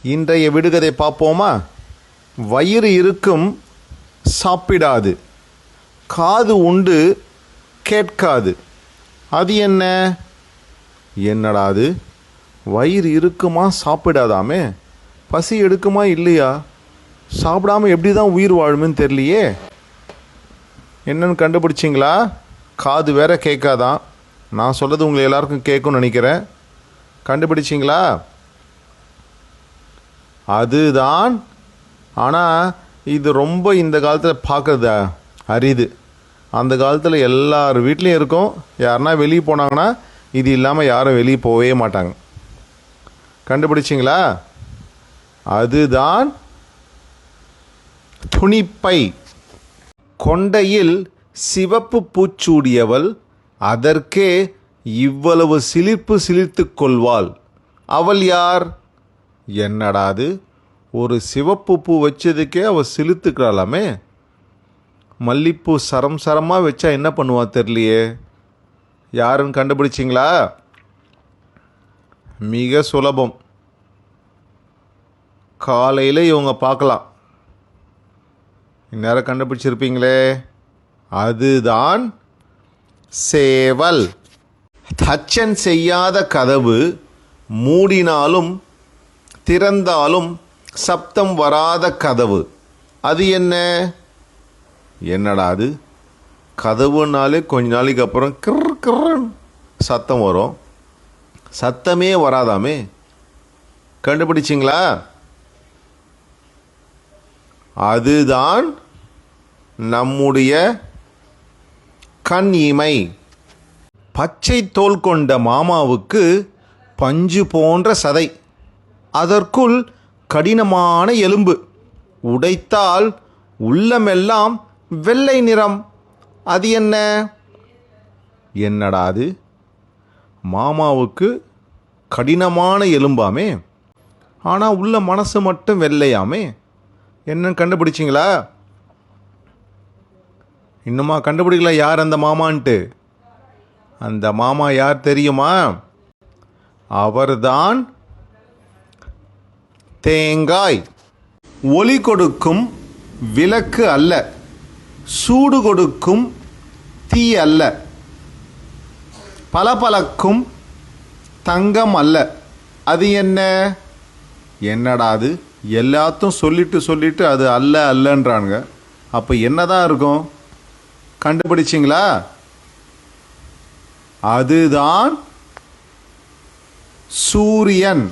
இன்றைய விடுகதை பார்ப்போமா? வயிறு இருக்கும் சாப்பிடாது, காது உண்டு கேட்காது, அது என்ன? என்னடா அது? வயிறு இருக்குமா சாப்பிடாதாமே, பசி எடுக்குமா இல்லையா, சாப்பிடாமல் எப்படி தான் உயிர் வாழும்னு தெரியலையே. என்னன்னு கண்டுபிடிச்சிங்களா? காது வேற கேட்காதான். நான் சொல்கிறது உங்களை எல்லாருக்கும் கேட்கும்னு நினைக்கிறேன். கண்டுபிடிச்சிங்களா? அதுதான். ஆனால் இது ரொம்ப இந்த காலத்தில் பார்க்குறது அரிது. அந்த காலத்தில் எல்லார் வீட்லேயும் இருக்கும். யாருன்னா வெளியே போனாங்கன்னா இது இல்லாமல் யாரும் வெளியே போகவே மாட்டாங்க. கண்டுபிடிச்சிங்களா? அதுதான் துணிப்பை. கொண்டையில் சிவப்பு பூச்சூடியவள், அதற்கே இவ்வளவு சிலிர்ப்பு சிலிர்த்து கொள்வாள். அவள் யார்? என்னடாது? ஒரு சிவப்பு பூ வச்சதுக்கே அவள் சிலிர்த்துக்கிறாளாமே. மல்லிப்பூ சரம் சரமாக வச்சா என்ன பண்ணுவா தெரியலையே. யாருன்னு கண்டுபிடிச்சிங்களா? மிக சுலபம். காலையில் இவங்க பார்க்கலாம். இந்நேரம் கண்டுபிடிச்சிருப்பீங்களே. அதுதான் சேவல். தச்சன் செய்யாத கதவு, மூடினாலும் திறந்தாலும் சப்தம் வராத கதவு, அது என்ன? என்னடா அது? கதவுனாலே கொஞ்ச நாளைக்கு அப்புறம் கிர் கிர்ன்னு சத்தம் வரும், சத்தமே வராதாமே. கண்டுபிடிச்சிங்களா? அதுதான் நம்முடைய கண் இமை. பச்சை தோல் கொண்ட மாமாவுக்கு பஞ்சு போன்ற சதை, அதற்குள் கடினமான எலும்பு, உடைத்தால் உள்ளமெல்லாம் வெள்ளை நிறம், அது என்ன? என்னடா அது? மாமாவுக்கு கடினமான எலும்பாமே, ஆனால் உள்ள மனசு மட்டும் வெள்ளையாமே. என்னன்னு கண்டுபிடிச்சிங்களா? இன்னுமா கண்டுபிடிக்கல யார் அந்த மாமான்ட்டு? அந்த மாமா யார் தெரியுமா? அவர்தான் தேங்காய். ஒளி கொடுக்கும் விளக்கு அல்ல, சூடு கொடுக்கும் தீ அல்ல, பளபளக்கும் தங்கம் அல்ல, அது என்ன? என்னடா அது? எல்லாத்தையும் சொல்லிட்டு அது அல்ல அல்லன்றானுங்க. அப்போ என்னதான் இருக்கும்? கண்டுபிடிச்சிங்களா? அதுதான் சூரியன்.